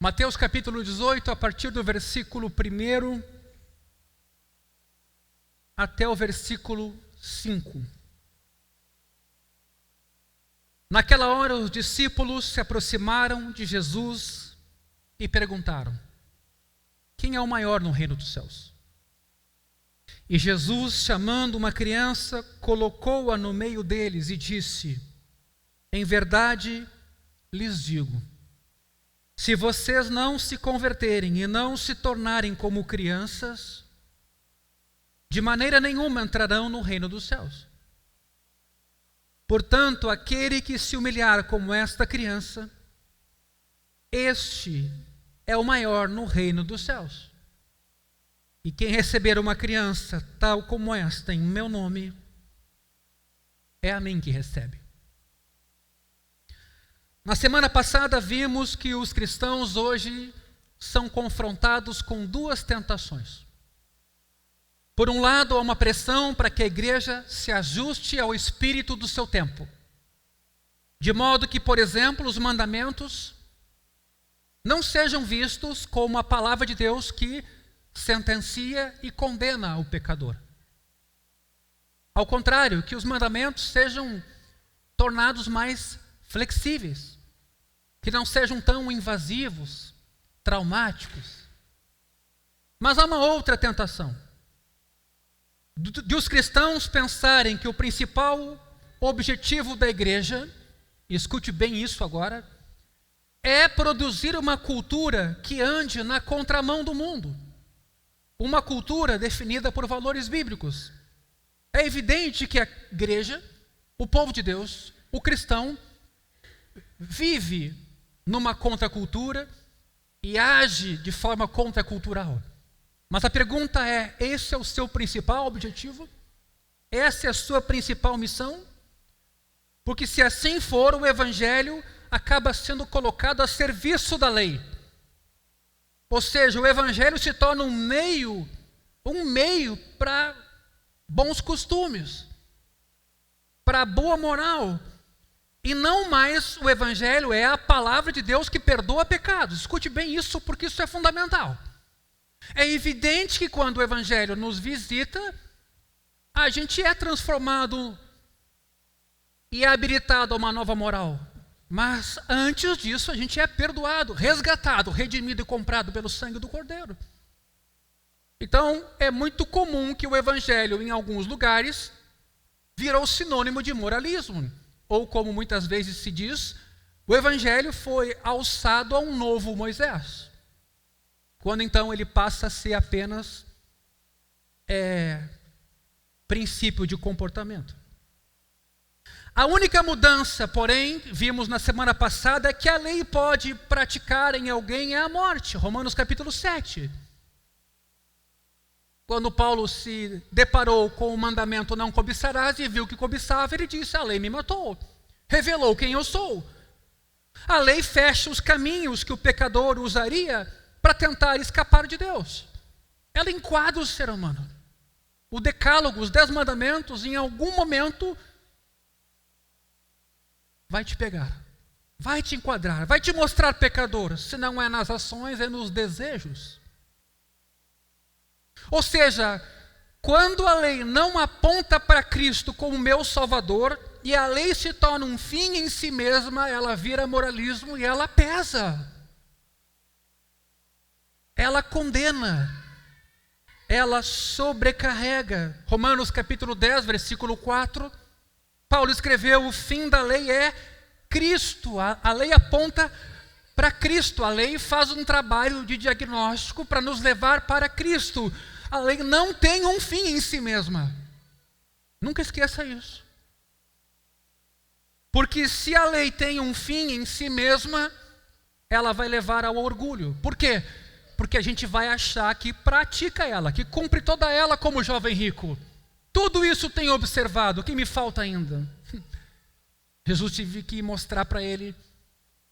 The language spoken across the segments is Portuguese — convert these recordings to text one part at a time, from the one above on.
Mateus capítulo 18, a partir do versículo 1 até o versículo 5. Naquela hora os discípulos se aproximaram de Jesus e perguntaram: quem é o maior no reino dos céus? E Jesus, chamando uma criança, colocou-a no meio deles e disse: em verdade lhes digo, se vocês não se converterem e não se tornarem como crianças, de maneira nenhuma entrarão no reino dos céus. Portanto, aquele que se humilhar como esta criança, este é o maior no reino dos céus. E quem receber uma criança tal como esta em meu nome, é a mim que recebe. Na semana passada vimos que os cristãos hoje são confrontados com duas tentações. Por um lado, há uma pressão para que a igreja se ajuste ao espírito do seu tempo. De modo que, por exemplo, os mandamentos não sejam vistos como a palavra de Deus que sentencia e condena o pecador. Ao contrário, que os mandamentos sejam tornados mais flexíveis, que não sejam tão invasivos, traumáticos. Mas há uma outra tentação, de os cristãos pensarem que o principal objetivo da igreja, e escute bem isso agora, é produzir uma cultura que ande na contramão do mundo. Uma cultura definida por valores bíblicos. É evidente que a igreja, o povo de Deus, o cristão, vive numa contracultura e age de forma contracultural. Mas a pergunta é: esse é o seu principal objetivo? Essa é a sua principal missão? Porque se assim for, o evangelho acaba sendo colocado a serviço da lei. Ou seja, o evangelho se torna um meio para bons costumes, para boa moral. E não mais o evangelho é a palavra de Deus que perdoa pecados. Escute bem isso, porque isso é fundamental. É evidente que quando o evangelho nos visita, a gente é transformado e é habilitado a uma nova moral. Mas antes disso a gente é perdoado, resgatado, redimido e comprado pelo sangue do Cordeiro. Então é muito comum que o evangelho em alguns lugares virou sinônimo de moralismo. Ou como muitas vezes se diz, o evangelho foi alçado a um novo Moisés. Quando então ele passa a ser apenas princípio de comportamento. A única mudança, porém, vimos na semana passada, é que a lei pode praticar em alguém é a morte. Romanos capítulo 7. Quando Paulo se deparou com o mandamento não cobiçarás e viu que cobiçava, ele disse: a lei me matou, revelou quem eu sou. A lei fecha os caminhos que o pecador usaria para tentar escapar de Deus. Ela enquadra o ser humano. O decálogo, os 10 mandamentos, em algum momento vai te pegar, vai te enquadrar, vai te mostrar pecador. Se não é nas ações, é nos desejos. Ou seja, quando a lei não aponta para Cristo como meu Salvador, e a lei se torna um fim em si mesma, ela vira moralismo e ela pesa. Ela condena. Ela sobrecarrega. Romanos capítulo 10, versículo 4, Paulo escreveu: o fim da lei é Cristo. A lei aponta para Cristo. A lei faz um trabalho de diagnóstico para nos levar para Cristo. A lei não tem um fim em si mesma. Nunca esqueça isso. Porque se a lei tem um fim em si mesma, ela vai levar ao orgulho. Por quê? Porque a gente vai achar que pratica ela, que cumpre toda ela como jovem rico. Tudo isso tenho observado, o que me falta ainda? Jesus teve que mostrar para ele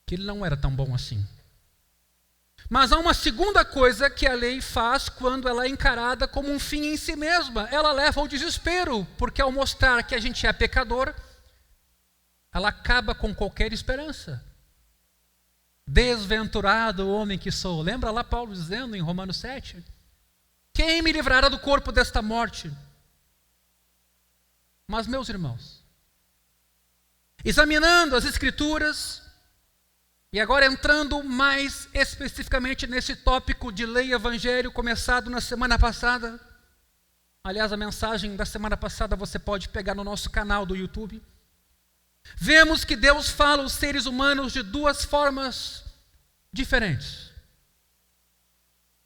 que ele não era tão bom assim. Mas há uma segunda coisa que a lei faz quando ela é encarada como um fim em si mesma. Ela leva ao desespero, porque ao mostrar que a gente é pecador, ela acaba com qualquer esperança. Desventurado o homem que sou. Lembra lá Paulo dizendo em Romanos 7? Quem me livrará do corpo desta morte? Mas, meus irmãos, examinando as Escrituras, e agora entrando mais especificamente nesse tópico de lei e evangelho, começado na semana passada. Aliás, a mensagem da semana passada você pode pegar no nosso canal do YouTube. Vemos que Deus fala aos seres humanos de duas formas diferentes.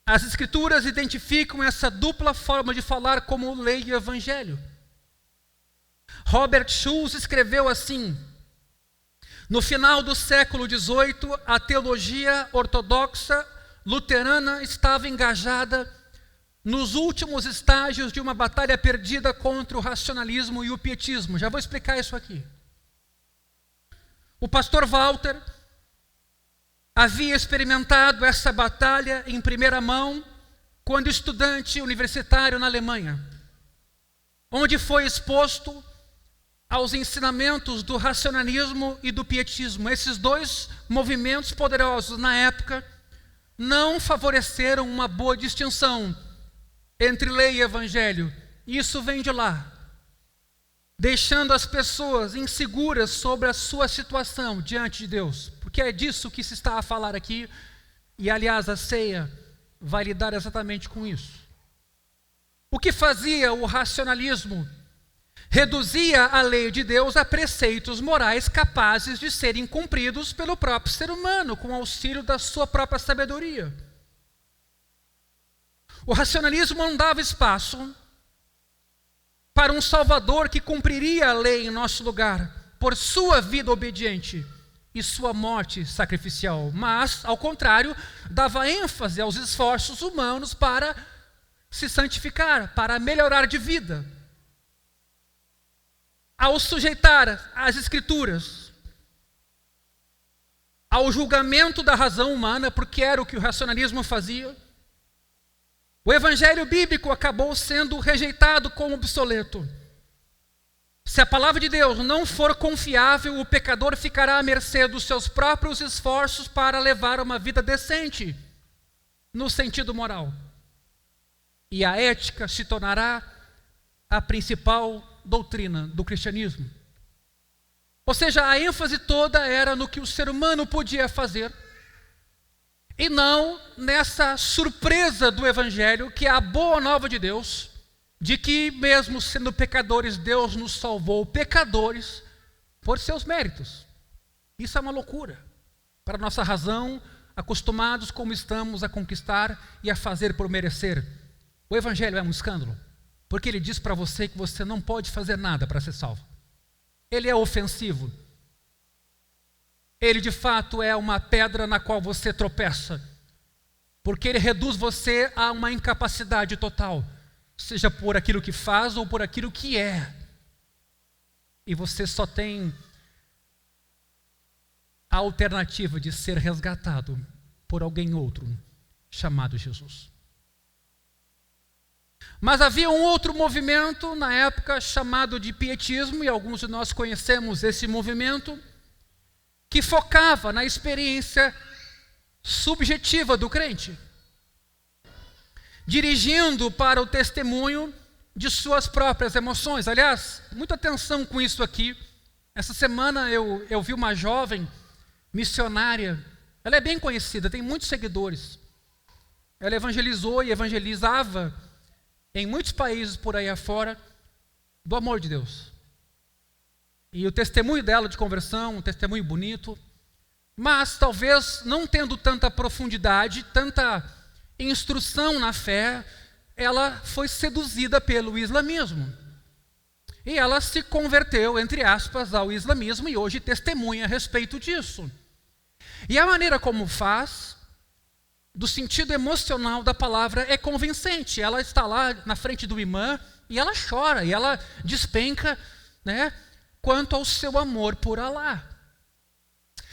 As Escrituras identificam essa dupla forma de falar como lei e evangelho. Robert Schulz escreveu assim: no final do século XVIII, a teologia ortodoxa luterana estava engajada nos últimos estágios de uma batalha perdida contra o racionalismo e o pietismo. Já vou explicar isso aqui. O pastor Walter havia experimentado essa batalha em primeira mão quando estudante universitário na Alemanha, onde foi exposto aos ensinamentos do racionalismo e do pietismo. Esses dois movimentos poderosos na época não favoreceram uma boa distinção entre lei e evangelho. Isso vem de lá, deixando as pessoas inseguras sobre a sua situação diante de Deus, porque é disso que se está a falar aqui, e aliás a ceia vai lidar exatamente com isso. O que fazia o racionalismo? Reduzia a lei de Deus a preceitos morais capazes de serem cumpridos pelo próprio ser humano, com auxílio da sua própria sabedoria. O racionalismo não dava espaço para um Salvador que cumpriria a lei em nosso lugar, por sua vida obediente e sua morte sacrificial, mas, ao contrário, dava ênfase aos esforços humanos para se santificar, para melhorar de vida. Ao sujeitar as Escrituras ao julgamento da razão humana, porque era o que o racionalismo fazia, o evangelho bíblico acabou sendo rejeitado como obsoleto. Se a palavra de Deus não for confiável, o pecador ficará à mercê dos seus próprios esforços para levar uma vida decente, no sentido moral. E a ética se tornará a principal doutrina do cristianismo. Ou seja, a ênfase toda era no que o ser humano podia fazer, e não nessa surpresa do evangelho, que é a boa nova de Deus, de que mesmo sendo pecadores, Deus nos salvou pecadores por seus méritos. Isso é uma loucura para nossa razão, acostumados como estamos a conquistar e a fazer por merecer. O evangelho é um escândalo, porque ele diz para você que você não pode fazer nada para ser salvo. Ele é ofensivo. Ele de fato é uma pedra na qual você tropeça, porque ele reduz você a uma incapacidade total, seja por aquilo que faz ou por aquilo que é. E você só tem a alternativa de ser resgatado por alguém outro, chamado Jesus. Mas havia um outro movimento na época chamado de pietismo, e alguns de nós conhecemos esse movimento, que focava na experiência subjetiva do crente, dirigindo para o testemunho de suas próprias emoções. Aliás, muita atenção com isso aqui. Essa semana eu vi uma jovem missionária, ela é bem conhecida, tem muitos seguidores. Ela evangelizou e evangelizava em muitos países por aí afora do amor de Deus. E o testemunho dela de conversão, um testemunho bonito, mas talvez não tendo tanta profundidade, tanta instrução na fé, ela foi seduzida pelo islamismo. E ela se converteu, entre aspas, ao islamismo e hoje testemunha a respeito disso. E a maneira como faz, do sentido emocional da palavra, é convincente. Ela está lá na frente do imã e ela chora, e ela despenca, quanto ao seu amor por Alá.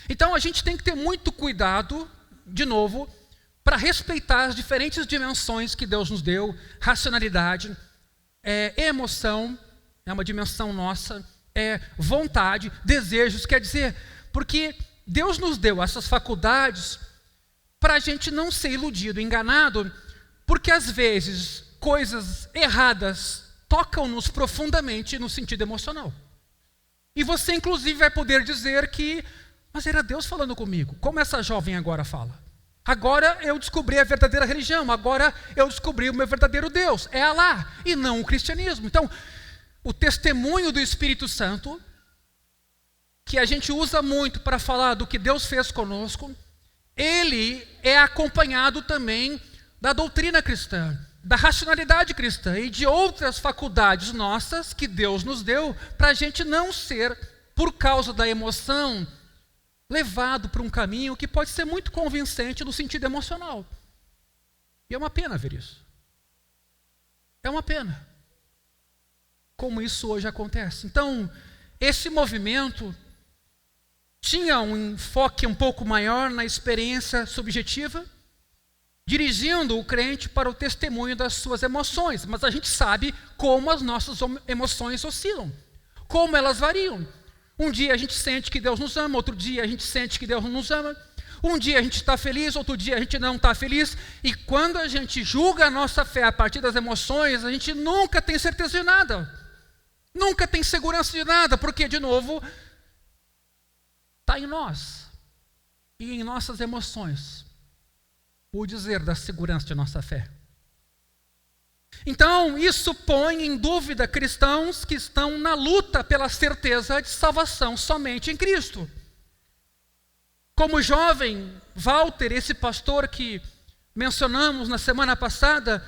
Então a gente tem que ter muito cuidado, de novo, para respeitar as diferentes dimensões que Deus nos deu. Racionalidade, emoção, é uma dimensão nossa, vontade, desejos, quer dizer, porque Deus nos deu essas faculdades para a gente não ser iludido, enganado, porque às vezes coisas erradas tocam-nos profundamente no sentido emocional. E você inclusive vai poder dizer que, mas era Deus falando comigo, como essa jovem agora fala. Agora eu descobri a verdadeira religião, agora eu descobri o meu verdadeiro Deus, é Alá, e não o cristianismo. Então, o testemunho do Espírito Santo, que a gente usa muito para falar do que Deus fez conosco, ele é acompanhado também da doutrina cristã, da racionalidade cristã e de outras faculdades nossas que Deus nos deu para a gente não ser, por causa da emoção, levado para um caminho que pode ser muito convincente no sentido emocional. E é uma pena ver isso. É uma pena. Como isso hoje acontece. Então, esse movimento tinha um enfoque um pouco maior na experiência subjetiva, dirigindo o crente para o testemunho das suas emoções. Mas a gente sabe como as nossas emoções oscilam, como elas variam. Um dia a gente sente que Deus nos ama, outro dia a gente sente que Deus não nos ama. Um dia a gente está feliz, outro dia a gente não está feliz. E quando a gente julga a nossa fé a partir das emoções, a gente nunca tem certeza de nada. Nunca tem segurança de nada, porque, de novo, está em nós e em nossas emoções o dizer da segurança de nossa fé. Então, isso põe em dúvida cristãos que estão na luta pela certeza de salvação somente em Cristo. Como jovem, Walter, esse pastor que mencionamos na semana passada,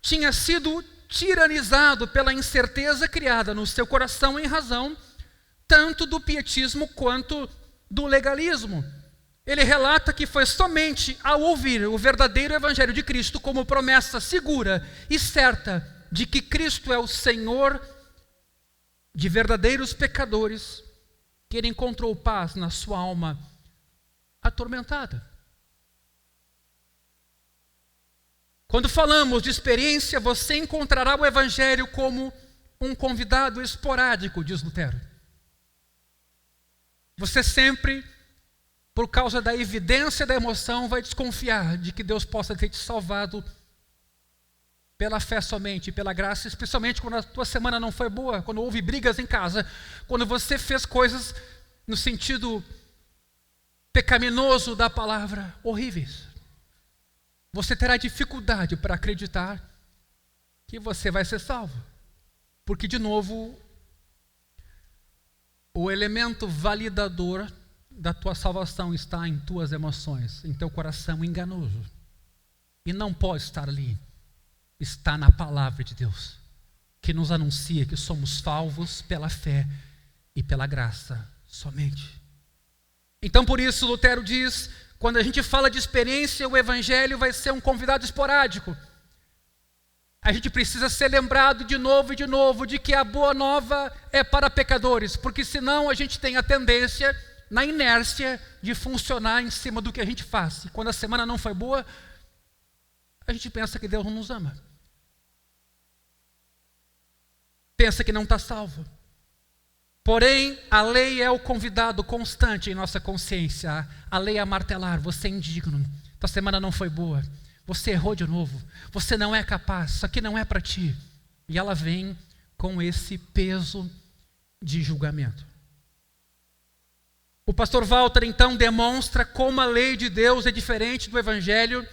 tinha sido tiranizado pela incerteza criada no seu coração em razão tanto do pietismo quanto do legalismo. Ele relata que foi somente ao ouvir o verdadeiro evangelho de Cristo como promessa segura e certa de que Cristo é o Senhor de verdadeiros pecadores que ele encontrou paz na sua alma atormentada. Quando falamos de experiência, você encontrará o evangelho como um convidado esporádico, diz Lutero. Você sempre, por causa da evidência da emoção, vai desconfiar de que Deus possa ter te salvado pela fé somente, pela graça, especialmente quando a tua semana não foi boa, quando houve brigas em casa, quando você fez coisas no sentido pecaminoso da palavra, horríveis. Você terá dificuldade para acreditar que você vai ser salvo. Porque, de novo, o elemento validador da tua salvação está em tuas emoções, em teu coração enganoso. E não pode estar ali. Está na palavra de Deus, que nos anuncia que somos salvos pela fé e pela graça somente. Então, por isso, Lutero diz, quando a gente fala de experiência, o evangelho vai ser um convidado esporádico. A gente precisa ser lembrado de novo de que a boa nova é para pecadores, porque senão a gente tem a tendência, na inércia, de funcionar em cima do que a gente faz. E quando a semana não foi boa, a gente pensa que Deus não nos ama. Pensa que não está salvo. Porém, a lei é o convidado constante em nossa consciência. A lei é a martelar, você é indigno, tua semana não foi boa, você errou de novo, você não é capaz, isso aqui não é para ti. E ela vem com esse peso de julgamento. O pastor Walter, então, demonstra como a lei de Deus é diferente do evangelho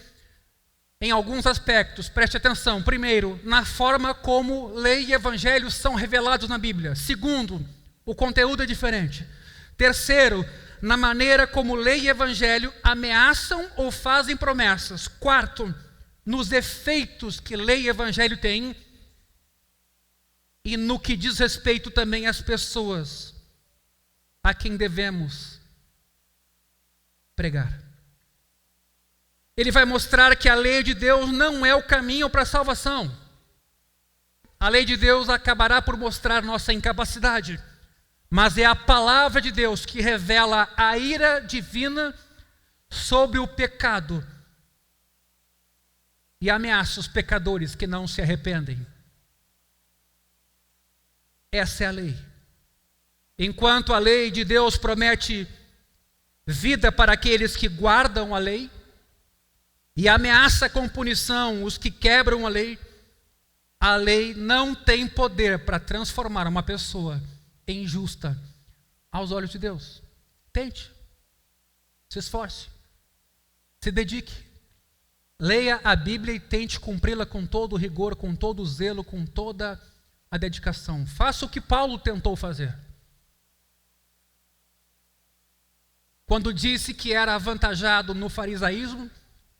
em alguns aspectos. Preste atenção. Primeiro, na forma como lei e evangelho são revelados na Bíblia. Segundo, o conteúdo é diferente. Terceiro, na maneira como lei e evangelho ameaçam ou fazem promessas. Quarto, nos efeitos que lei e evangelho têm e no que diz respeito também às pessoas a quem devemos pregar. Ele vai mostrar que a lei de Deus não é o caminho para a salvação. A lei de Deus acabará por mostrar nossa incapacidade. Mas é a palavra de Deus que revela a ira divina sobre o pecado e ameaça os pecadores que não se arrependem. Essa é a lei. Enquanto a lei de Deus promete vida para aqueles que guardam a lei e ameaça com punição os que quebram a lei não tem poder para transformar uma pessoa em justa aos olhos de Deus. Tente, se esforce, se dedique, leia a Bíblia e tente cumpri-la com todo o rigor, com todo o zelo, com toda a dedicação. Faça o que Paulo tentou fazer. Quando disse que era avantajado no farisaísmo,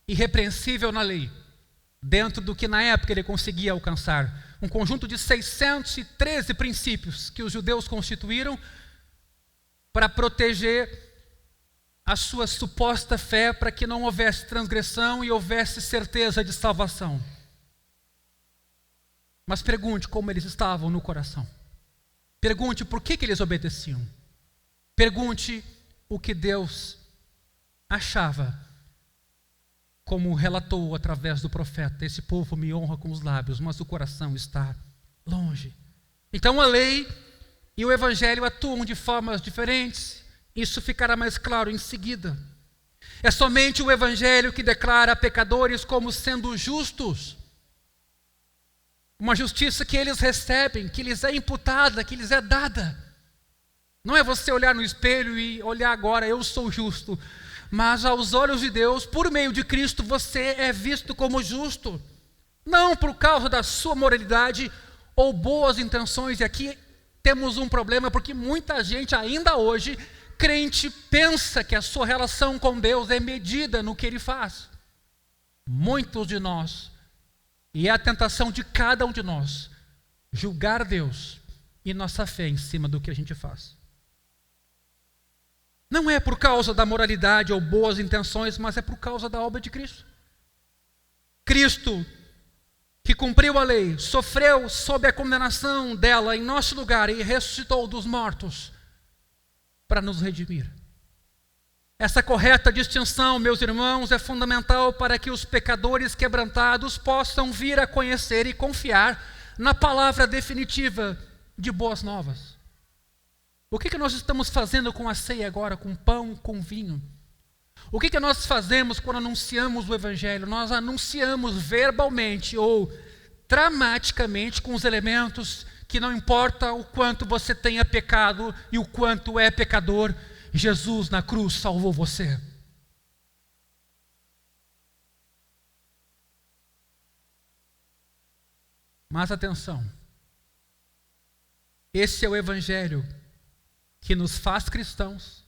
irrepreensível na lei, dentro do que na época ele conseguia alcançar. Um conjunto de 613 princípios que os judeus constituíram para proteger a sua suposta fé, para que não houvesse transgressão e houvesse certeza de salvação. Mas pergunte como eles estavam no coração. Pergunte por que eles obedeciam. Pergunte o que Deus achava, como relatou através do profeta: esse povo me honra com os lábios, mas o coração está longe. Então a lei e o evangelho atuam de formas diferentes. Isso ficará mais claro em seguida. É somente o evangelho que declara pecadores como sendo justos. Uma justiça que eles recebem, que lhes é imputada, que lhes é dada. Não é você olhar no espelho e olhar agora, eu sou justo. Mas aos olhos de Deus, por meio de Cristo, você é visto como justo. Não por causa da sua moralidade ou boas intenções. E aqui temos um problema, porque muita gente ainda hoje, crente, pensa que a sua relação com Deus é medida no que Ele faz. Muitos de nós, e é a tentação de cada um de nós, julgar Deus e nossa fé em cima do que a gente faz. Não é por causa da moralidade ou boas intenções, mas é por causa da obra de Cristo. Cristo, que cumpriu a lei, sofreu sob a condenação dela em nosso lugar e ressuscitou dos mortos para nos redimir. Essa correta distinção, meus irmãos, é fundamental para que os pecadores quebrantados possam vir a conhecer e confiar na palavra definitiva de boas novas. O que nós estamos fazendo com a ceia agora, com pão, com vinho? O que nós fazemos quando anunciamos o evangelho? Nós anunciamos verbalmente ou dramaticamente com os elementos que não importa o quanto você tenha pecado e o quanto é pecador, Jesus na cruz salvou você. Mas atenção, esse é o evangelho que nos faz cristãos,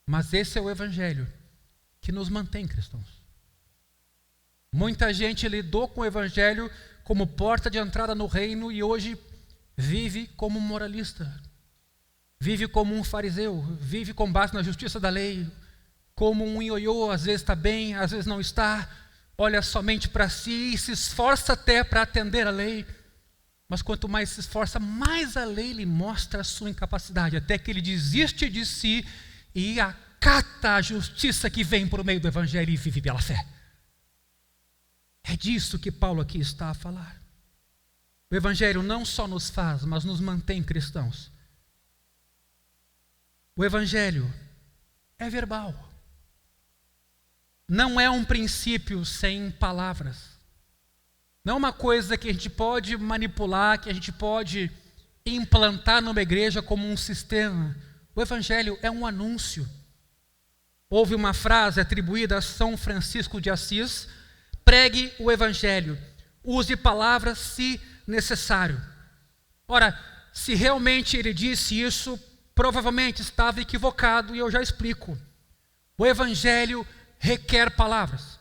mas esse é o evangelho que nos mantém cristãos. Muita gente lidou com o evangelho como porta de entrada no reino e hoje vive como um moralista, vive como um fariseu, vive com base na justiça da lei, como um ioiô, às vezes está bem, às vezes não está, olha somente para si e se esforça até para atender a lei. Mas quanto mais se esforça, mais a lei lhe mostra a sua incapacidade, até que ele desiste de si e acata a justiça que vem por meio do evangelho e vive pela fé. É disso que Paulo aqui está a falar. O evangelho não só nos faz, mas nos mantém cristãos. O evangelho é verbal. Não é um princípio sem palavras. Não é uma coisa que a gente pode manipular, que a gente pode implantar numa igreja como um sistema. O evangelho é um anúncio. Houve uma frase atribuída a São Francisco de Assis: pregue o evangelho, use palavras se necessário. Ora, se realmente ele disse isso, provavelmente estava equivocado e eu já explico. O evangelho requer palavras.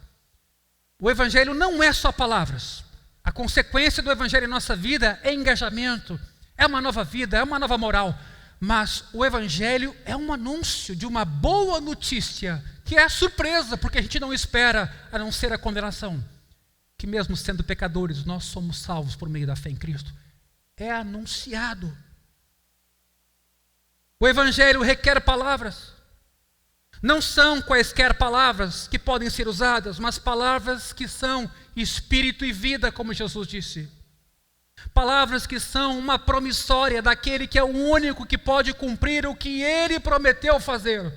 O evangelho não é só palavras. A consequência do evangelho em nossa vida é engajamento, é uma nova vida, é uma nova moral. Mas o evangelho é um anúncio de uma boa notícia, que é a surpresa, porque a gente não espera a não ser a condenação. Que mesmo sendo pecadores, nós somos salvos por meio da fé em Cristo. É anunciado. O evangelho requer palavras. Não são quaisquer palavras que podem ser usadas, mas palavras que são espírito e vida, como Jesus disse. Palavras que são uma promissória daquele que é o único que pode cumprir o que ele prometeu fazer.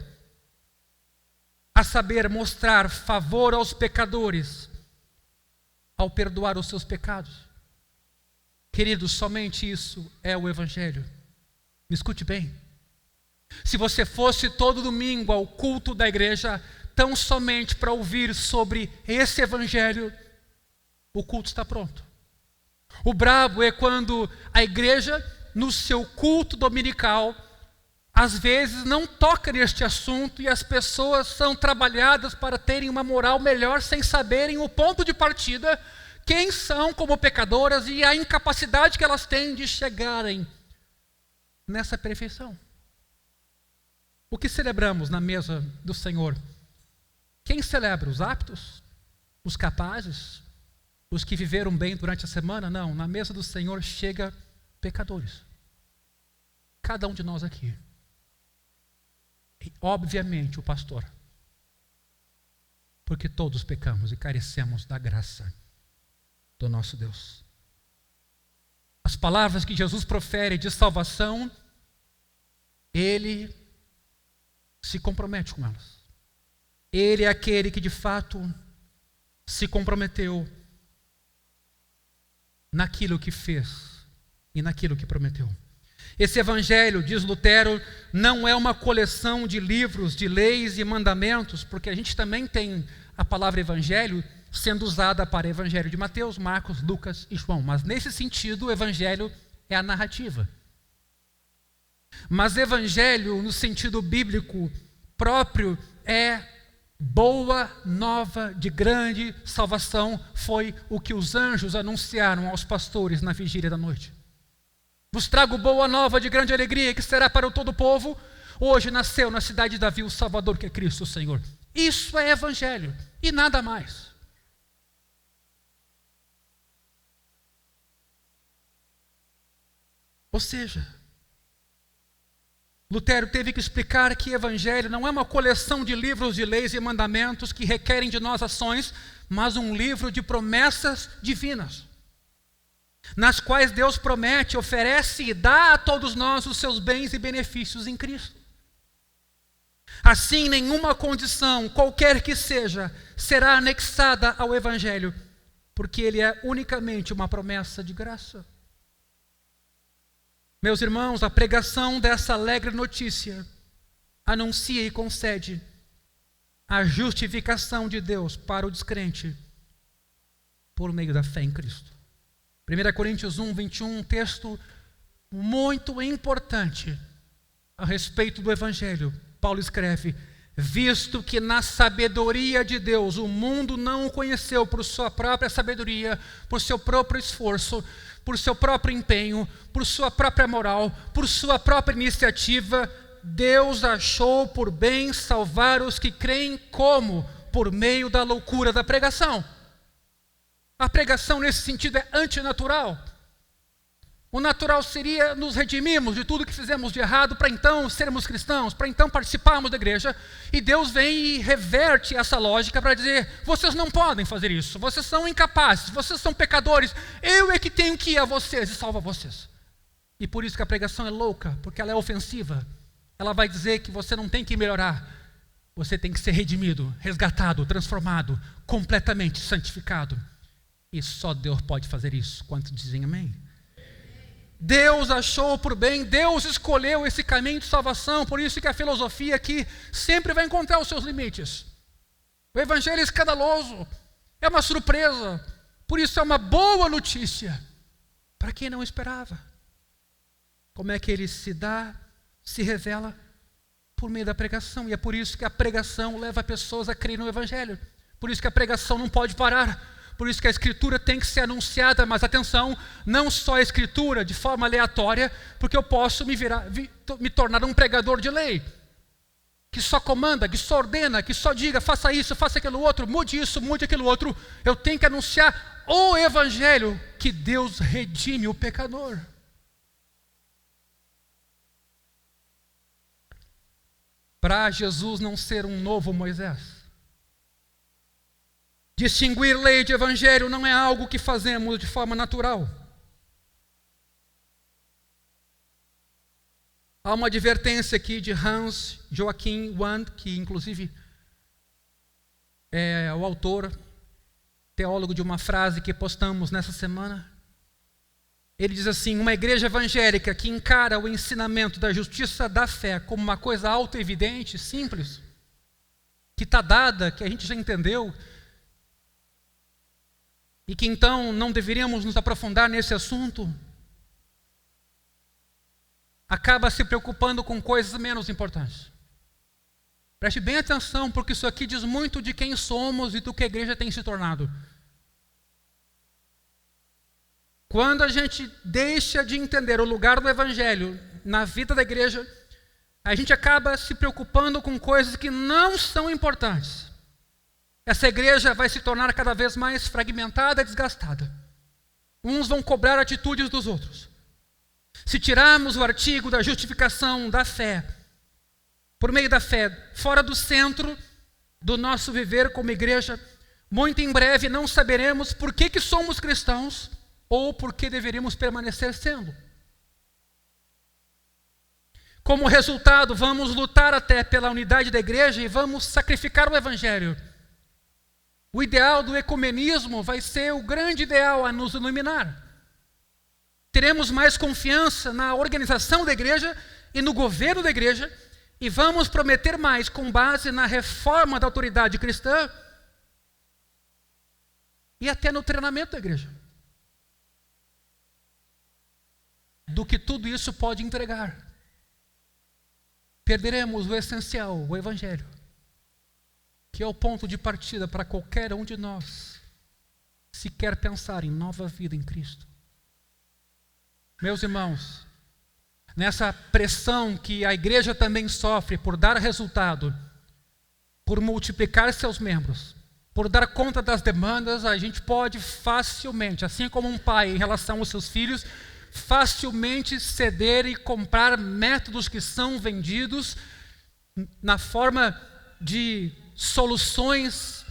a saber, mostrar favor aos pecadores, ao perdoar os seus pecados. Queridos, somente isso é o Evangelho. Me escute bem. Se você fosse todo domingo ao culto da igreja, tão somente para ouvir sobre esse Evangelho, o culto está pronto. O brabo é quando a igreja, no seu culto dominical, às vezes não toca neste assunto e as pessoas são trabalhadas para terem uma moral melhor sem saberem o ponto de partida, quem são como pecadoras e a incapacidade que elas têm de chegarem nessa perfeição. O que celebramos na mesa do Senhor? Quem celebra? Os aptos? Os capazes? Os que viveram bem durante a semana? Não, na mesa do Senhor chega pecadores. Cada um de nós aqui. E obviamente o pastor. Porque todos pecamos e carecemos da graça do nosso Deus. As palavras que Jesus profere de salvação, Ele se compromete com elas. Ele é aquele que de fato se comprometeu naquilo que fez e naquilo que prometeu. Esse evangelho, diz Lutero, não é uma coleção de livros, de leis e mandamentos, porque a gente também tem a palavra evangelho sendo usada para o evangelho de Mateus, Marcos, Lucas e João. Mas nesse sentido, o evangelho é a narrativa. Mas evangelho, no sentido bíblico próprio, é boa nova de grande salvação. Foi o que os anjos anunciaram aos pastores na vigília da noite. Vos trago boa nova de grande alegria, que será para todo o povo. Hoje nasceu na cidade de Davi o Salvador, que é Cristo o Senhor. Isso é evangelho e nada mais. Ou seja, Lutero teve que explicar que evangelho não é uma coleção de livros de leis e mandamentos que requerem de nós ações, mas um livro de promessas divinas, nas quais Deus promete, oferece e dá a todos nós os seus bens e benefícios em Cristo. Assim, nenhuma condição, qualquer que seja, será anexada ao evangelho, porque ele é unicamente uma promessa de graça. Meus irmãos, a pregação dessa alegre notícia anuncia e concede a justificação de Deus para o descrente por meio da fé em Cristo. 1 Coríntios 1, 21, um texto muito importante a respeito do Evangelho. Paulo escreve: visto que na sabedoria de Deus o mundo não o conheceu por sua própria sabedoria, por seu próprio esforço, por seu próprio empenho, por sua própria moral, por sua própria iniciativa, Deus achou por bem salvar os que creem como? Por meio da loucura da pregação. A pregação nesse sentido é antinatural. O natural seria nos redimirmos de tudo que fizemos de errado para então sermos cristãos, para então participarmos da igreja. E Deus vem e reverte essa lógica para dizer: vocês não podem fazer isso, vocês são incapazes, vocês são pecadores, eu é que tenho que ir a vocês e salvar vocês. E por isso que a pregação é louca, porque ela é ofensiva. Ela vai dizer que você não tem que melhorar, você tem que ser redimido, resgatado, transformado, completamente santificado. E só Deus pode fazer isso. Quantos dizem amém? Deus achou por bem, Deus escolheu esse caminho de salvação. Por isso que a filosofia aqui sempre vai encontrar os seus limites. O evangelho é escandaloso, é uma surpresa. Por isso é uma boa notícia para quem não esperava. Como é que ele se dá, se revela? Por meio da pregação. E é por isso que a pregação leva pessoas a crer no evangelho. Por isso que a pregação não pode parar. Por isso que a escritura tem que ser anunciada, mas atenção, não só a escritura de forma aleatória, porque eu posso me tornar um pregador de lei, que só comanda, que só ordena, que só diga, faça isso, faça aquilo outro, mude isso, mude aquilo outro. Eu tenho que anunciar o evangelho, que Deus redime o pecador. Para Jesus não ser um novo Moisés. Distinguir lei de evangelho não é algo que fazemos de forma natural. Há uma advertência aqui de Hans Joachim Wand, que inclusive é o autor, teólogo de uma frase que postamos nessa semana. Ele diz assim: uma igreja evangélica que encara o ensinamento da justiça da fé como uma coisa auto-evidente, simples, que está dada, que a gente já entendeu, e que então não deveríamos nos aprofundar nesse assunto, acaba se preocupando com coisas menos importantes. Preste bem atenção, porque isso aqui diz muito de quem somos e do que a igreja tem se tornado. Quando a gente deixa de entender o lugar do evangelho na vida da igreja, a gente acaba se preocupando com coisas que não são importantes. Essa igreja vai se tornar cada vez mais fragmentada e desgastada. Uns vão cobrar atitudes dos outros. Se tirarmos o artigo da justificação da fé, por meio da fé, fora do centro do nosso viver como igreja, muito em breve não saberemos por que somos cristãos ou por que deveríamos permanecer sendo. Como resultado, vamos lutar até pela unidade da igreja e vamos sacrificar o evangelho. O ideal do ecumenismo vai ser o grande ideal a nos iluminar. Teremos mais confiança na organização da igreja e no governo da igreja, e vamos prometer mais com base na reforma da autoridade cristã e até no treinamento da igreja, do que tudo isso pode entregar. Perderemos o essencial, o evangelho, que é o ponto de partida para qualquer um de nós, se quer pensar em nova vida em Cristo. Meus irmãos, nessa pressão que a igreja também sofre por dar resultado, por multiplicar seus membros, por dar conta das demandas, a gente pode facilmente, assim como um pai em relação aos seus filhos, facilmente ceder e comprar métodos que são vendidos na forma de soluções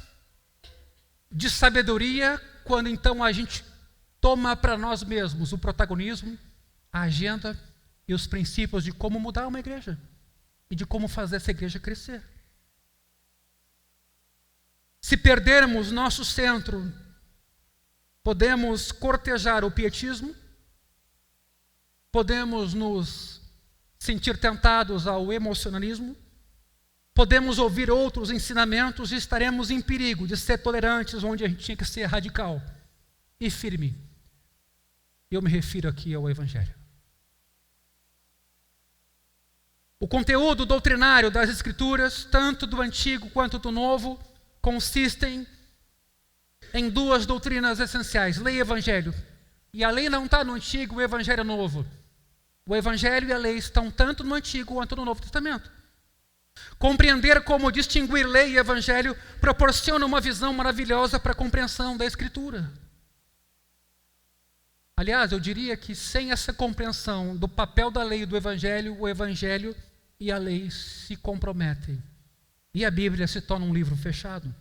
de sabedoria, quando então a gente toma para nós mesmos o protagonismo, a agenda e os princípios de como mudar uma igreja e de como fazer essa igreja crescer. Se perdermos nosso centro, podemos cortejar o pietismo, podemos nos sentir tentados ao emocionalismo, podemos ouvir outros ensinamentos e estaremos em perigo de ser tolerantes onde a gente tinha que ser radical e firme. Eu me refiro aqui ao evangelho. O conteúdo doutrinário das Escrituras, tanto do Antigo quanto do Novo, consistem em duas doutrinas essenciais: lei e evangelho. E a lei não está no Antigo, o evangelho é novo. O evangelho e a lei estão tanto no Antigo quanto no Novo Testamento. Compreender como distinguir lei e evangelho proporciona uma visão maravilhosa para a compreensão da Escritura. Aliás, eu diria que sem essa compreensão do papel da lei e do evangelho, o evangelho e a lei se comprometem. E a Bíblia se torna um livro fechado.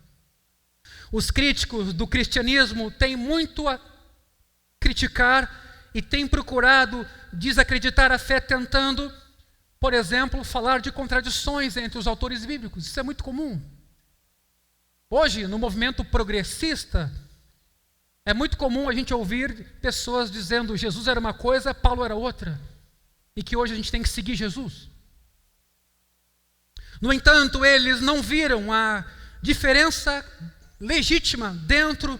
Os críticos do cristianismo têm muito a criticar e têm procurado desacreditar a fé, tentando, por exemplo, falar de contradições entre os autores bíblicos. Isso é muito comum. Hoje, no movimento progressista, é muito comum a gente ouvir pessoas dizendo Jesus era uma coisa, Paulo era outra, e que hoje a gente tem que seguir Jesus. No entanto, eles não viram a diferença legítima dentro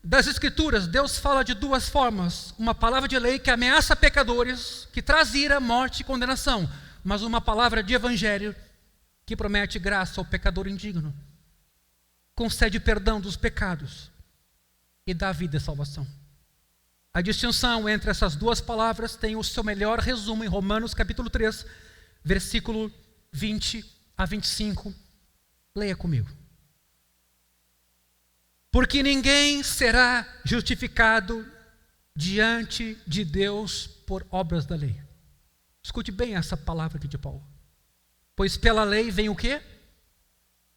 das Escrituras. Deus fala de duas formas: uma palavra de lei que ameaça pecadores, que traz ira, morte e condenação, mas uma palavra de evangelho que promete graça ao pecador indigno, concede perdão dos pecados e dá vida e salvação. A distinção entre essas duas palavras tem o seu melhor resumo em Romanos capítulo 3, versículo 20 a 25. Leia comigo. Porque ninguém será justificado diante de Deus por obras da lei. Escute bem essa palavra aqui de Paulo. Pois pela lei vem o quê?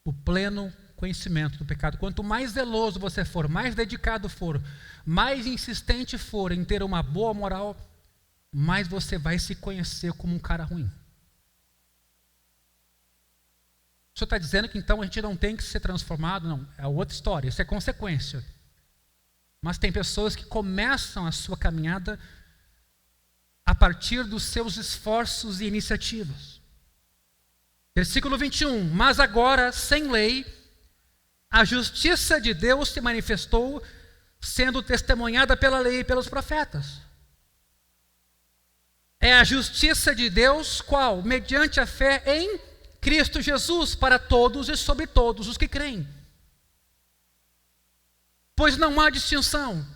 O pleno conhecimento do pecado. Quanto mais zeloso você for, mais dedicado for, mais insistente for em ter uma boa moral, mais você vai se conhecer como um cara ruim. O senhor está dizendo que então a gente não tem que ser transformado? Não, é outra história, isso é consequência. Mas tem pessoas que começam a sua caminhada a partir dos seus esforços e iniciativas. Versículo 21, mas agora, sem lei, a justiça de Deus se manifestou, sendo testemunhada pela lei e pelos profetas. É a justiça de Deus, qual? Mediante a fé em Cristo Jesus, para todos e sobre todos os que creem. Pois não há distinção,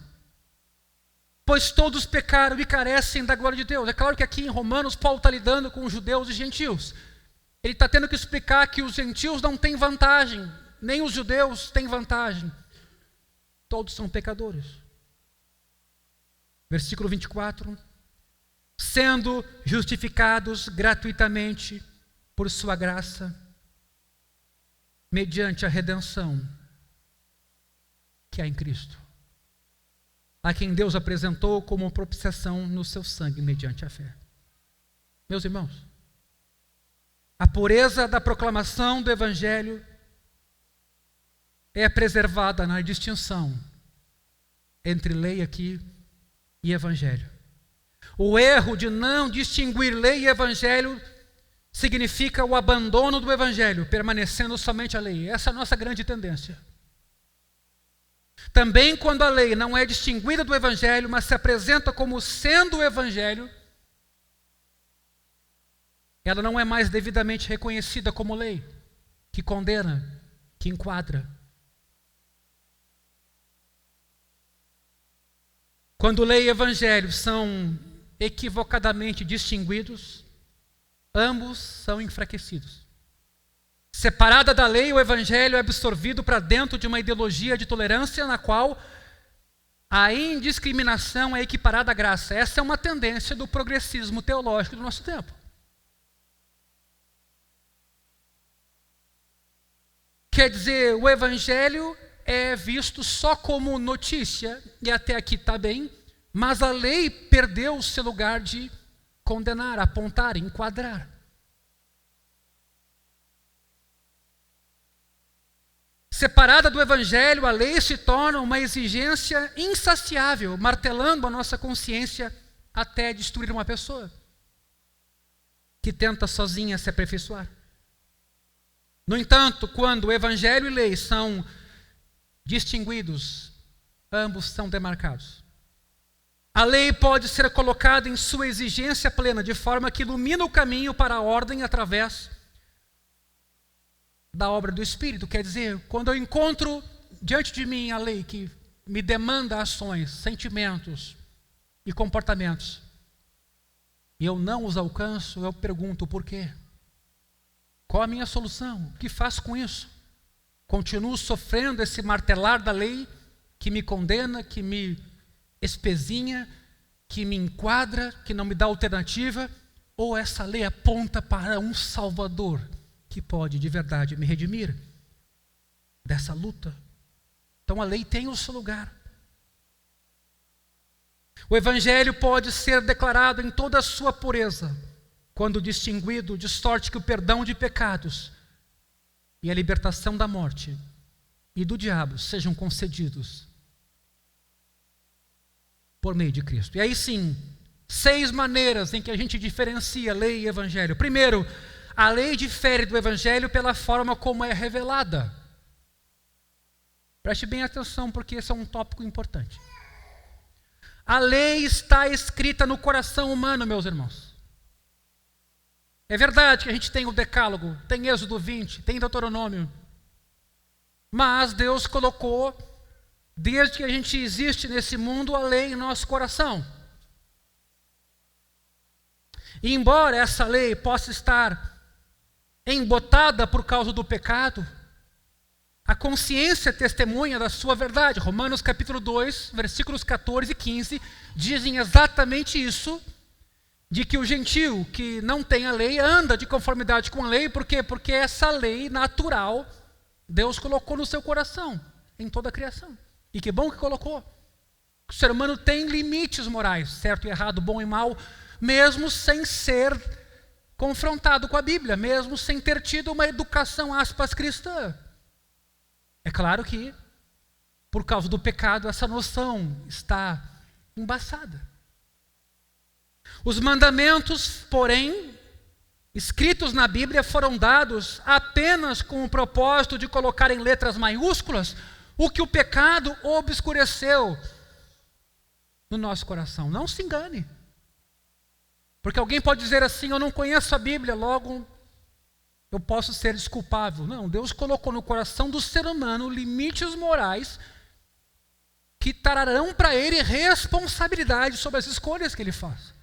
pois todos pecaram e carecem da glória de Deus. É claro que aqui em Romanos, Paulo está lidando com os judeus e gentios. Ele está tendo que explicar que os gentios não têm vantagem, nem os judeus têm vantagem. Todos são pecadores. Versículo 24. Sendo justificados gratuitamente por sua graça, mediante a redenção que há em Cristo, a quem Deus apresentou como propiciação no seu sangue mediante a fé. Meus irmãos, a pureza da proclamação do Evangelho é preservada na distinção entre lei aqui e Evangelho. O erro de não distinguir lei e Evangelho significa o abandono do Evangelho, permanecendo somente a lei. Essa é a nossa grande tendência. Também quando a lei não é distinguida do Evangelho, mas se apresenta como sendo o Evangelho, ela não é mais devidamente reconhecida como lei, que condena, que enquadra. Quando lei e Evangelho são equivocadamente distinguidos, ambos são enfraquecidos. Separada da lei, o Evangelho é absorvido para dentro de uma ideologia de tolerância na qual a indiscriminação é equiparada à graça. Essa é uma tendência do progressismo teológico do nosso tempo. Quer dizer, o Evangelho é visto só como notícia, e até aqui está bem, mas a lei perdeu o seu lugar de condenar, apontar, enquadrar. Separada do Evangelho, a lei se torna uma exigência insaciável, martelando a nossa consciência até destruir uma pessoa que tenta sozinha se aperfeiçoar. No entanto, quando o Evangelho e lei são distinguidos, ambos são demarcados. A lei pode ser colocada em sua exigência plena, de forma que ilumina o caminho para a ordem através da obra do Espírito. Quer dizer, quando eu encontro diante de mim a lei que me demanda ações, sentimentos e comportamentos, e eu não os alcanço, eu pergunto por quê? Qual a minha solução? O que faço com isso? Continuo sofrendo esse martelar da lei que me condena, que me espezinha, que me enquadra, que não me dá alternativa? Ou essa lei aponta para um Salvador que pode de verdade me redimir dessa luta? Então a lei tem o seu lugar. O Evangelho pode ser declarado em toda a sua pureza, quando distinguido, de sorte que o perdão de pecados e a libertação da morte e do diabo sejam concedidos por meio de Cristo. E aí sim, 6 maneiras em que a gente diferencia lei e Evangelho. Primeiro, a lei difere do Evangelho pela forma como é revelada. Preste bem atenção, porque esse é um tópico importante. A lei está escrita no coração humano, meus irmãos. É verdade que a gente tem o Decálogo, tem Êxodo 20, tem Deuteronômio. Mas Deus colocou, desde que a gente existe nesse mundo, a lei em nosso coração. E embora essa lei possa estar embotada por causa do pecado, a consciência testemunha da sua verdade. Romanos capítulo 2, versículos 14 e 15, dizem exatamente isso, de que o gentio que não tem a lei anda de conformidade com a lei. Por quê? Porque essa lei natural Deus colocou no seu coração, em toda a criação. E que bom que colocou. O ser humano tem limites morais, certo e errado, bom e mal, mesmo sem ser confrontado com a Bíblia, mesmo sem ter tido uma educação, aspas, cristã. É claro que, por causa do pecado, essa noção está embaçada. Os mandamentos, porém, escritos na Bíblia, foram dados apenas com o propósito de colocar em letras maiúsculas o que o pecado obscureceu no nosso coração. Não se engane. Porque alguém pode dizer assim: eu não conheço a Bíblia, logo eu posso ser desculpável. Não, Deus colocou no coração do ser humano limites morais que trarão para ele responsabilidade sobre as escolhas que ele faz,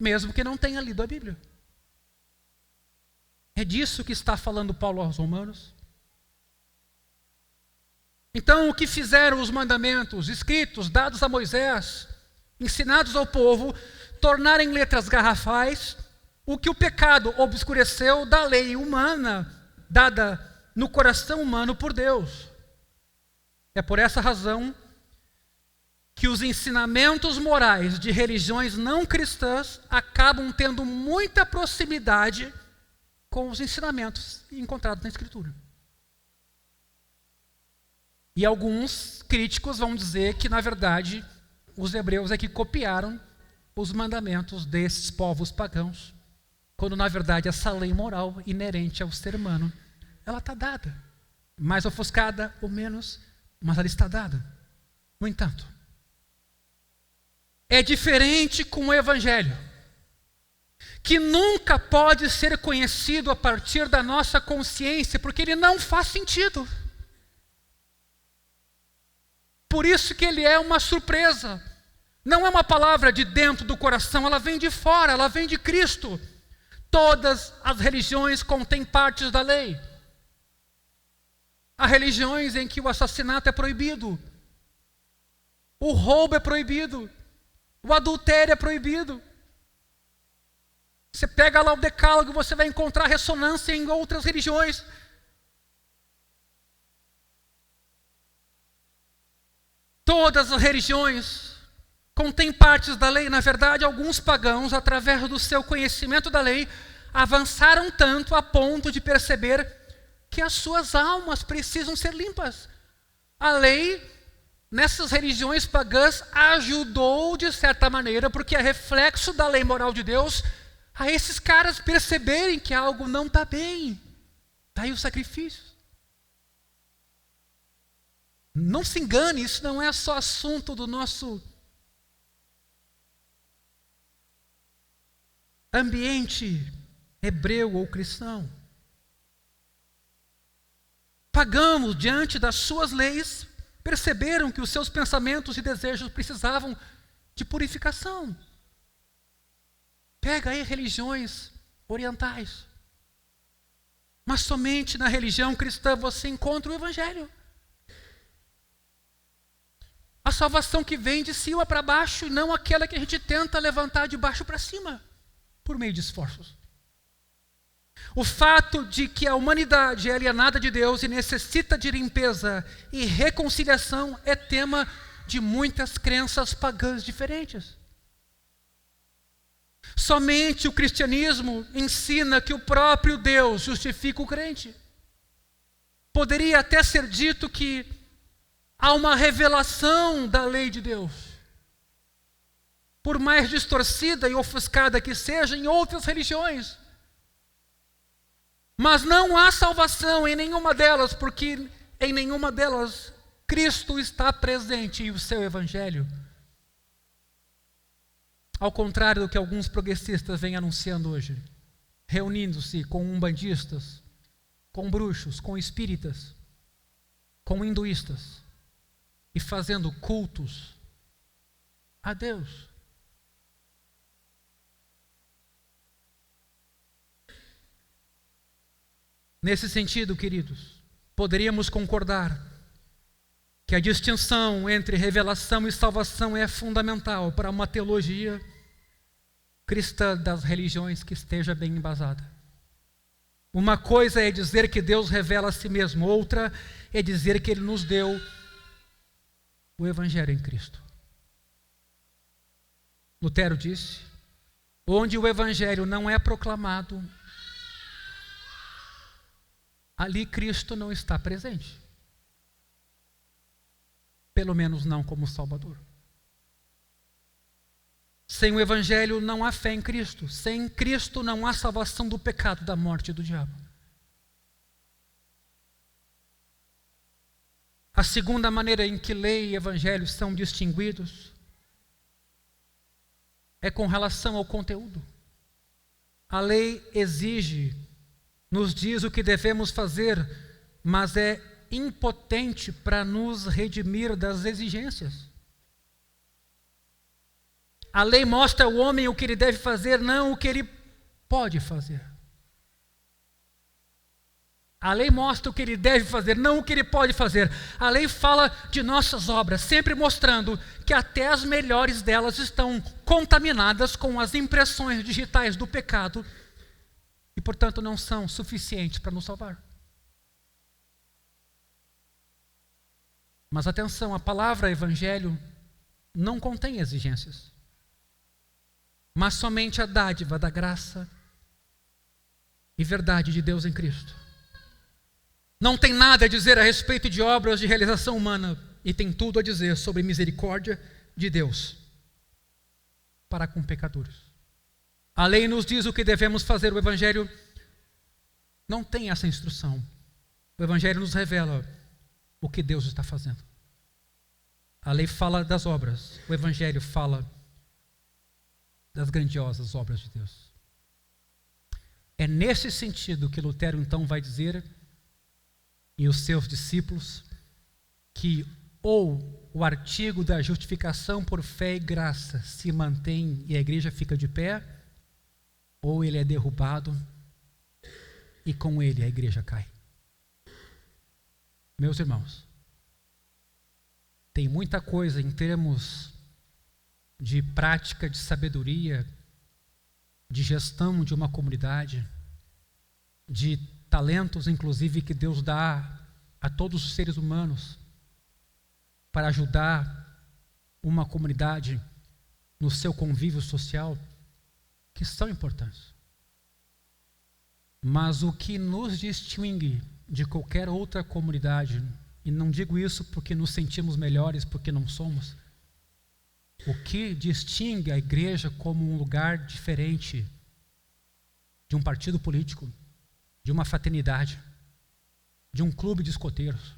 mesmo que não tenha lido a Bíblia. É disso que está falando Paulo aos Romanos. Então, o que fizeram os mandamentos escritos, dados a Moisés, ensinados ao povo, tornar em letras garrafais o que o pecado obscureceu da lei humana, dada no coração humano por Deus. É por essa razão que os ensinamentos morais de religiões não cristãs acabam tendo muita proximidade com os ensinamentos encontrados na Escritura. E alguns críticos vão dizer que, na verdade, os hebreus é que copiaram os mandamentos desses povos pagãos, quando, na verdade, essa lei moral inerente ao ser humano, ela está dada. Mais ofuscada ou menos, mas ela está dada. No entanto, é diferente com o Evangelho, que nunca pode ser conhecido a partir da nossa consciência, porque ele não faz sentido. Por isso que ele é uma surpresa. Não é uma palavra de dentro do coração, ela vem de fora, ela vem de Cristo. Todas as religiões contêm partes da lei. Há religiões em que o assassinato é proibido, o roubo é proibido, o adultério é proibido. Você pega lá o Decálogo, você vai encontrar ressonância em outras religiões. Todas as religiões contêm partes da lei. Na verdade, alguns pagãos, através do seu conhecimento da lei, avançaram tanto a ponto de perceber que as suas almas precisam ser limpas. A lei, nessas religiões pagãs, ajudou de certa maneira, porque é reflexo da lei moral de Deus, a esses caras perceberem que algo não está bem. Daí o sacrifício. Não se engane, isso não é só assunto do nosso ambiente hebreu ou cristão. Pagãos, diante das suas leis, perceberam que os seus pensamentos e desejos precisavam de purificação. Pega aí religiões orientais. Mas somente na religião cristã você encontra o Evangelho. A salvação que vem de cima para baixo e não aquela que a gente tenta levantar de baixo para cima, por meio de esforços. O fato de que a humanidade é alienada de Deus e necessita de limpeza e reconciliação é tema de muitas crenças pagãs diferentes. Somente o cristianismo ensina que o próprio Deus justifica o crente. Poderia até ser dito que há uma revelação da lei de Deus, por mais distorcida e ofuscada que seja em outras religiões. Mas não há salvação em nenhuma delas, porque em nenhuma delas Cristo está presente e o seu Evangelho. Ao contrário do que alguns progressistas vêm anunciando hoje, reunindo-se com umbandistas, com bruxos, com espíritas, com hinduístas e fazendo cultos a Deus. Nesse sentido, queridos, poderíamos concordar que a distinção entre revelação e salvação é fundamental para uma teologia cristã das religiões que esteja bem embasada. Uma coisa é dizer que Deus revela a si mesmo, outra é dizer que Ele nos deu o Evangelho em Cristo. Lutero disse onde o Evangelho não é proclamado, ali Cristo não está presente. Pelo menos não como Salvador. Sem o Evangelho não há fé em Cristo. Sem Cristo não há salvação do pecado, da morte e do diabo. A segunda maneira em que lei e Evangelho são distinguidos é com relação ao conteúdo. A lei exige, nos diz o que devemos fazer, mas é impotente para nos redimir das exigências. A lei mostra ao homem o que ele deve fazer, não o que ele pode fazer. A lei mostra o que ele deve fazer, não o que ele pode fazer. A lei fala de nossas obras, sempre mostrando que até as melhores delas estão contaminadas com as impressões digitais do pecado e, portanto, não são suficientes para nos salvar. Mas atenção, a palavra evangelho não contém exigências, mas somente a dádiva da graça e verdade de Deus em Cristo. Não tem nada a dizer a respeito de obras de realização humana e tem tudo a dizer sobre misericórdia de Deus para com pecadores. A lei nos diz o que devemos fazer, o Evangelho não tem essa instrução. O Evangelho nos revela o que Deus está fazendo. A lei fala das obras, o Evangelho fala das grandiosas obras de Deus. É nesse sentido que Lutero então vai dizer, e os seus discípulos, que ou o artigo da justificação por fé e graça se mantém e a igreja fica de pé, ou ele é derrubado e com ele a igreja cai. Meus irmãos, tem muita coisa em termos de prática, de sabedoria, de gestão de uma comunidade, de talentos, inclusive, que Deus dá a todos os seres humanos para ajudar uma comunidade no seu convívio social, que são importantes. Mas o que nos distingue de qualquer outra comunidade, e não digo isso porque nos sentimos melhores, porque não somos, o que distingue a igreja como um lugar diferente de um partido político, de uma fraternidade, de um clube de escoteiros,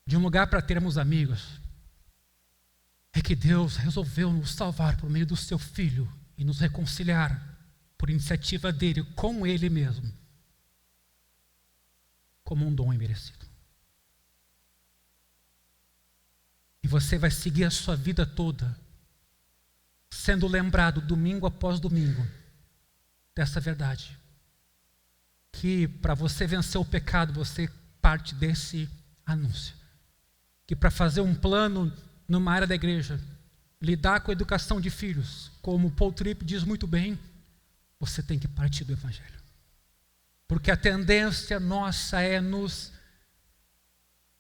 de um lugar para termos amigos, é que Deus resolveu nos salvar por meio do seu Filho e nos reconciliar por iniciativa dele com ele mesmo, como um dom imerecido. E você vai seguir a sua vida toda sendo lembrado domingo após domingo dessa verdade. Que para você vencer o pecado, você parte desse anúncio. Que para fazer um plano numa área da igreja, lidar com a educação de filhos, como Paul Tripp diz muito bem, você tem que partir do Evangelho. Porque a tendência nossa é nos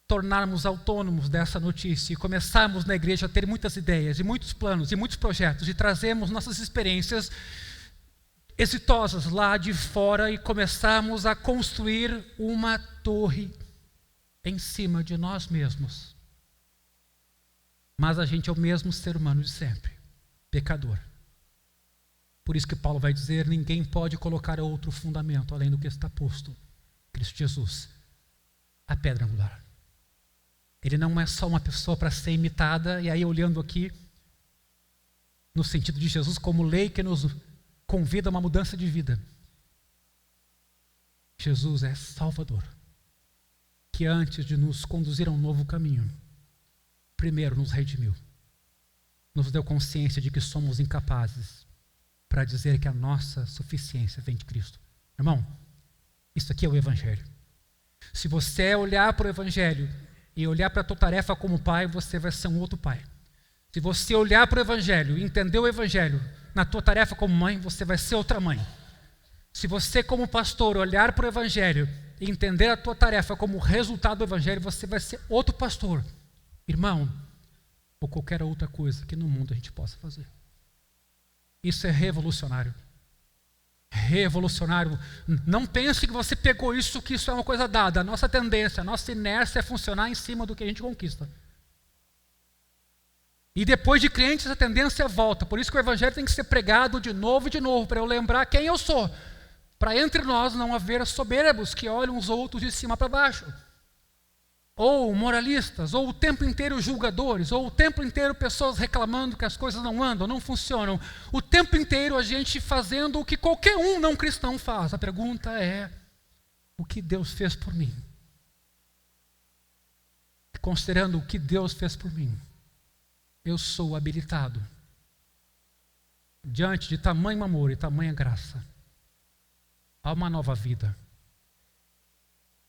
tornarmos autônomos dessa notícia e começarmos na igreja a ter muitas ideias e muitos planos e muitos projetos e trazermos nossas experiências exitosas lá de fora e começarmos a construir uma torre em cima de nós mesmos. Mas a gente é o mesmo ser humano de sempre, pecador. Por isso que Paulo vai dizer, ninguém pode colocar outro fundamento além do que está posto, Cristo Jesus, a pedra angular. Ele não é só uma pessoa para ser imitada, e aí olhando aqui, no sentido de Jesus como lei que nos convida a uma mudança de vida. Jesus é Salvador, que antes de nos conduzir a um novo caminho, primeiro nos redimiu, nos deu consciência de que somos incapazes para dizer que a nossa suficiência vem de Cristo. Irmão, isso aqui é o Evangelho. Se você olhar para o Evangelho e olhar para a tua tarefa como pai, você vai ser um outro pai. Se você olhar para o Evangelho e entender o Evangelho na tua tarefa como mãe, você vai ser outra mãe. Se você como pastor olhar para o Evangelho e entender a tua tarefa como resultado do Evangelho, você vai ser outro pastor, irmão, ou qualquer outra coisa que no mundo a gente possa fazer. Isso é revolucionário. Revolucionário. Não pense que você pegou isso, que isso é uma coisa dada. A nossa tendência, a nossa inércia é funcionar em cima do que a gente conquista. E depois de crentes, a tendência volta. Por isso que o evangelho tem que ser pregado de novo e de novo, para eu lembrar quem eu sou. Para entre nós não haver soberbos que olham os outros de cima para baixo. Ou moralistas, ou o tempo inteiro julgadores, ou o tempo inteiro pessoas reclamando que as coisas não andam, não funcionam. O tempo inteiro a gente fazendo o que qualquer um não cristão faz. A pergunta é, o que Deus fez por mim? Considerando o que Deus fez por mim, eu sou habilitado, diante de tamanho amor e tamanha graça, a uma nova vida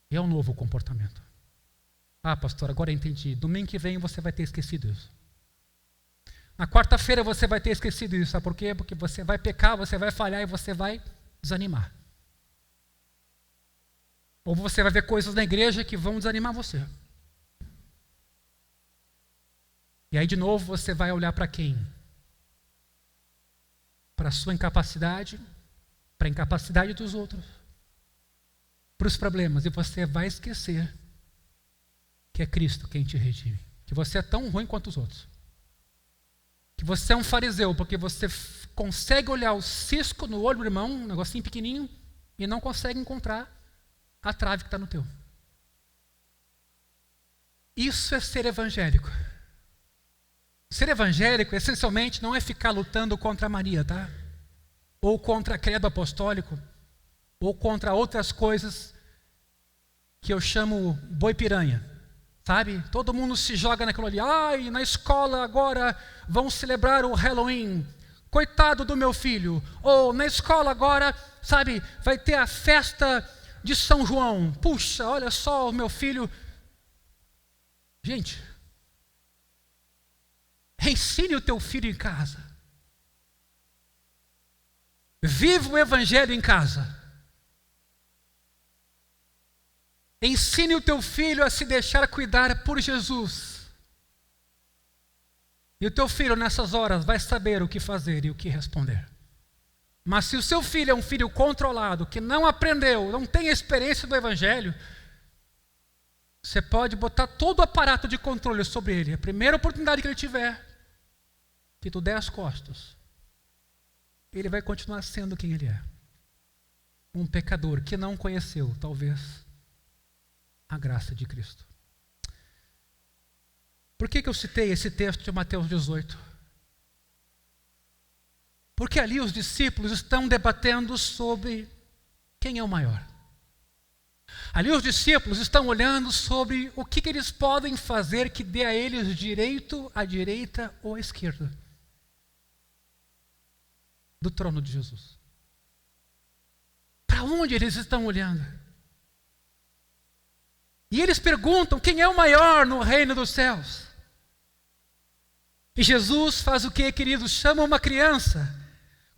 e a um novo comportamento. Ah, pastor, agora eu entendi. Domingo que vem você vai ter esquecido isso. Na quarta-feira você vai ter esquecido isso. Sabe por quê? Porque você vai pecar, você vai falhar e você vai desanimar. Ou você vai ver coisas na igreja que vão desanimar você. E aí de novo você vai olhar para quem? Para a sua incapacidade, para a incapacidade dos outros, para os problemas. E você vai esquecer que é Cristo quem te redime. Que você é tão ruim quanto os outros. Que você é um fariseu, porque você consegue olhar o cisco no olho do irmão, um negocinho pequenininho, e não consegue encontrar a trave que está no teu. Isso é ser evangélico. Ser evangélico, essencialmente, não é ficar lutando contra a Maria, tá? Ou contra credo apostólico, ou contra outras coisas que eu chamo boi-piranha. Sabe? Todo mundo se joga naquilo ali. Ai, na escola agora vão celebrar o Halloween. Coitado do meu filho. Ou na escola agora, sabe, vai ter a festa de São João. Puxa, olha só o meu filho. Gente, ensine o teu filho em casa. Viva o evangelho em casa. Ensine o teu filho a se deixar cuidar por Jesus. E o teu filho nessas horas vai saber o que fazer e o que responder. Mas se o seu filho é um filho controlado, que não aprendeu, não tem experiência do evangelho, você pode botar todo o aparato de controle sobre ele. A primeira oportunidade que ele tiver, que tu der as costas, ele vai continuar sendo quem ele é. Um pecador que não conheceu, talvez, a graça de Cristo. Por que eu citei esse texto de Mateus 18? Porque ali os discípulos estão debatendo sobre quem é o maior. Ali os discípulos estão olhando sobre o que eles podem fazer que dê a eles direito à direita ou à esquerda do trono de Jesus. Para onde eles estão olhando? E eles perguntam quem é o maior no reino dos céus. E Jesus faz o que, queridos? Chama uma criança,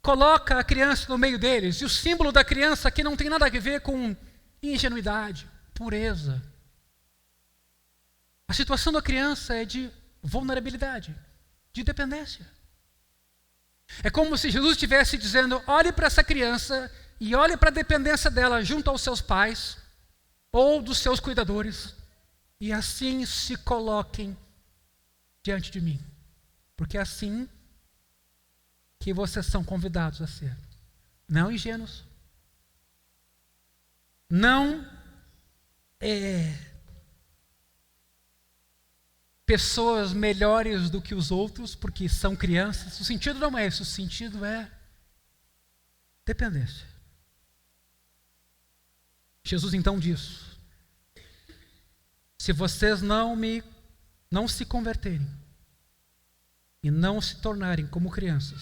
coloca a criança no meio deles. E o símbolo da criança aqui não tem nada a ver com ingenuidade, pureza. A situação da criança é de vulnerabilidade, de dependência. É como se Jesus estivesse dizendo, olhe para essa criança e olhe para a dependência dela junto aos seus pais, ou dos seus cuidadores, e assim se coloquem diante de mim, porque é assim que vocês são convidados a ser. Não ingênuos, não pessoas melhores do que os outros, porque são crianças. O sentido não é esse, o sentido é dependência. Jesus então diz, se vocês não se converterem e não se tornarem como crianças,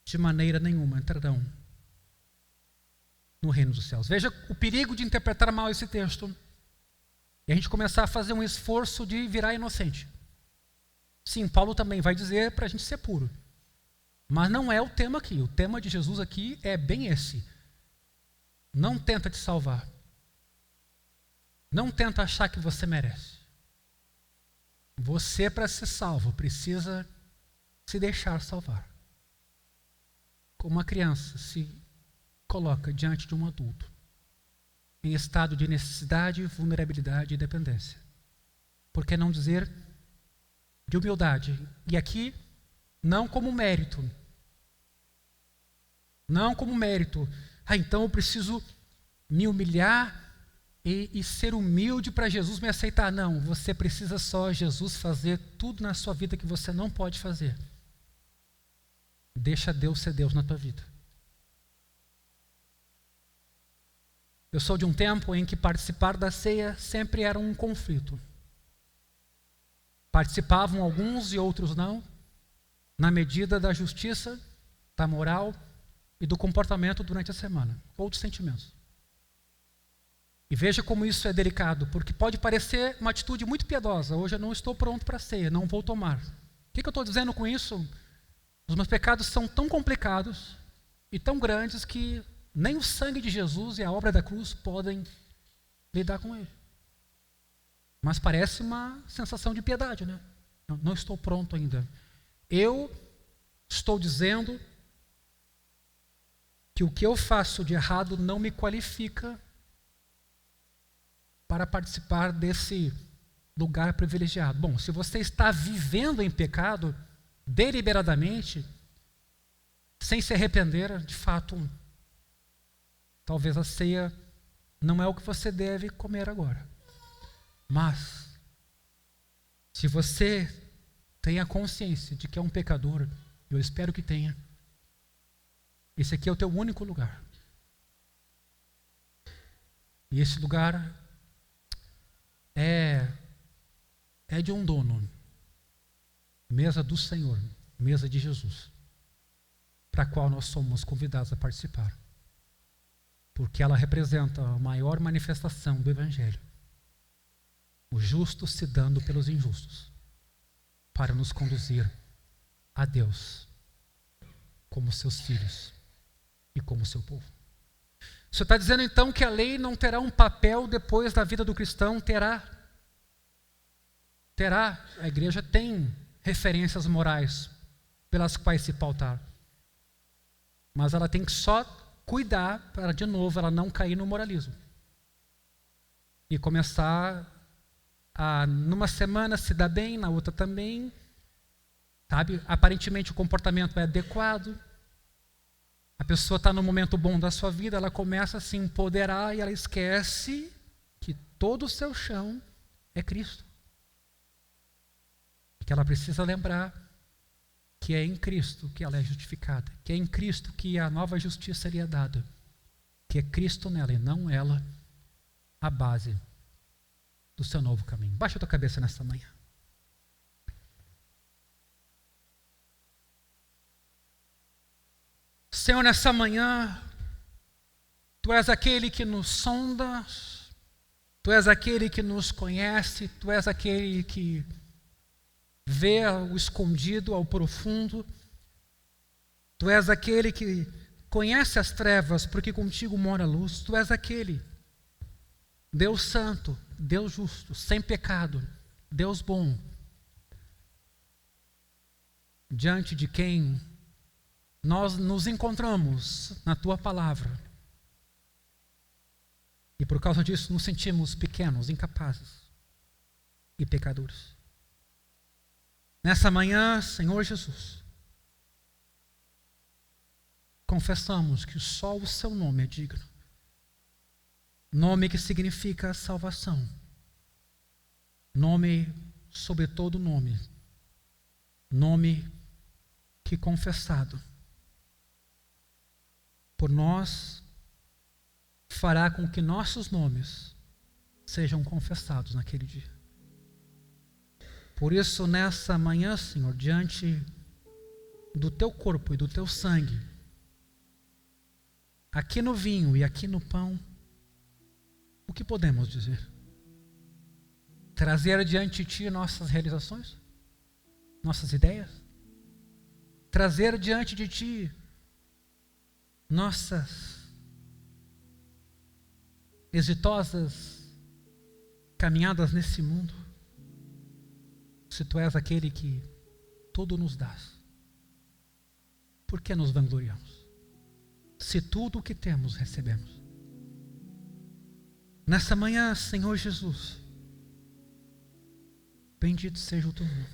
de maneira nenhuma entrarão no reino dos céus. Veja o perigo de interpretar mal esse texto e a gente começar a fazer um esforço de virar inocente. Sim, Paulo também vai dizer para a gente ser puro, mas não é o tema aqui. O tema de Jesus aqui é bem esse. Não tenta te salvar. Não tenta achar que você merece. Você, para ser salvo, precisa se deixar salvar. como uma criança se coloca diante de um adulto em estado de necessidade, vulnerabilidade e dependência. Por que não dizer de humildade? E aqui, não como mérito. Não como mérito. Então eu preciso me humilhar e ser humilde para Jesus me aceitar. Não, você precisa só Jesus fazer tudo na sua vida que você não pode fazer. Deixa Deus ser Deus na tua vida. Eu sou de um tempo em que participar da ceia sempre era um conflito. Participavam alguns e outros não, na medida da justiça, da moral e do comportamento durante a semana, ou dos sentimentos. E veja como isso é delicado, porque pode parecer uma atitude muito piedosa. Hoje eu não estou pronto para a ceia, não vou tomar. O que eu estou dizendo com isso? Os meus pecados são tão complicados e tão grandes que nem o sangue de Jesus e a obra da cruz podem lidar com ele. Mas parece uma sensação de piedade, né? Não estou pronto ainda. Eu estou dizendo que o que eu faço de errado não me qualifica para participar desse lugar privilegiado. Bom, se você está vivendo em pecado, deliberadamente, sem se arrepender, de fato, talvez a ceia não é o que você deve comer agora. Mas, se você tem a consciência de que é um pecador, eu espero que tenha, esse aqui é o teu único lugar. E esse lugar é de um dono. Mesa do Senhor, mesa de Jesus, para a qual nós somos convidados a participar. Porque ela representa a maior manifestação do Evangelho. O justo se dando pelos injustos, para nos conduzir a Deus, como seus filhos e como seu povo. O Senhor está dizendo então que a lei não terá um papel depois da vida do cristão? Terá. A igreja tem referências morais pelas quais se pautar. Mas ela tem que só cuidar para, de novo, ela não cair no moralismo. E começar a, numa semana, se dar bem, na outra também. Sabe? Aparentemente o comportamento é adequado. A pessoa está no momento bom da sua vida, ela começa a se empoderar e ela esquece que todo o seu chão é Cristo. Que ela precisa lembrar que é em Cristo que ela é justificada, que é em Cristo que a nova justiça seria dada, que é Cristo nela e não ela a base do seu novo caminho. Baixa a tua cabeça nessa manhã. Senhor, nessa manhã, Tu és aquele que nos sonda, Tu és aquele que nos conhece, Tu és aquele que vê o escondido ao profundo. Tu és aquele que conhece as trevas, porque contigo mora a luz. Tu és aquele Deus santo, Deus justo, sem pecado, Deus bom, diante de quem nós nos encontramos na Tua palavra. E por causa disso nos sentimos pequenos, incapazes e pecadores. Nessa manhã, Senhor Jesus, confessamos que só o Seu nome é digno. Nome que significa salvação. Nome sobre todo nome. Nome que confessado por nós fará com que nossos nomes sejam confessados naquele dia. Por isso, nessa manhã, Senhor, diante do Teu corpo e do Teu sangue, aqui no vinho e aqui no pão, o que podemos dizer? Trazer diante de Ti nossas realizações? Nossas ideias? Trazer diante de Ti nossas exitosas caminhadas nesse mundo? Se Tu és aquele que tudo nos dás, por que nos vangloriamos? se tudo o que temos recebemos. Nessa manhã, Senhor Jesus, bendito seja o teu nome.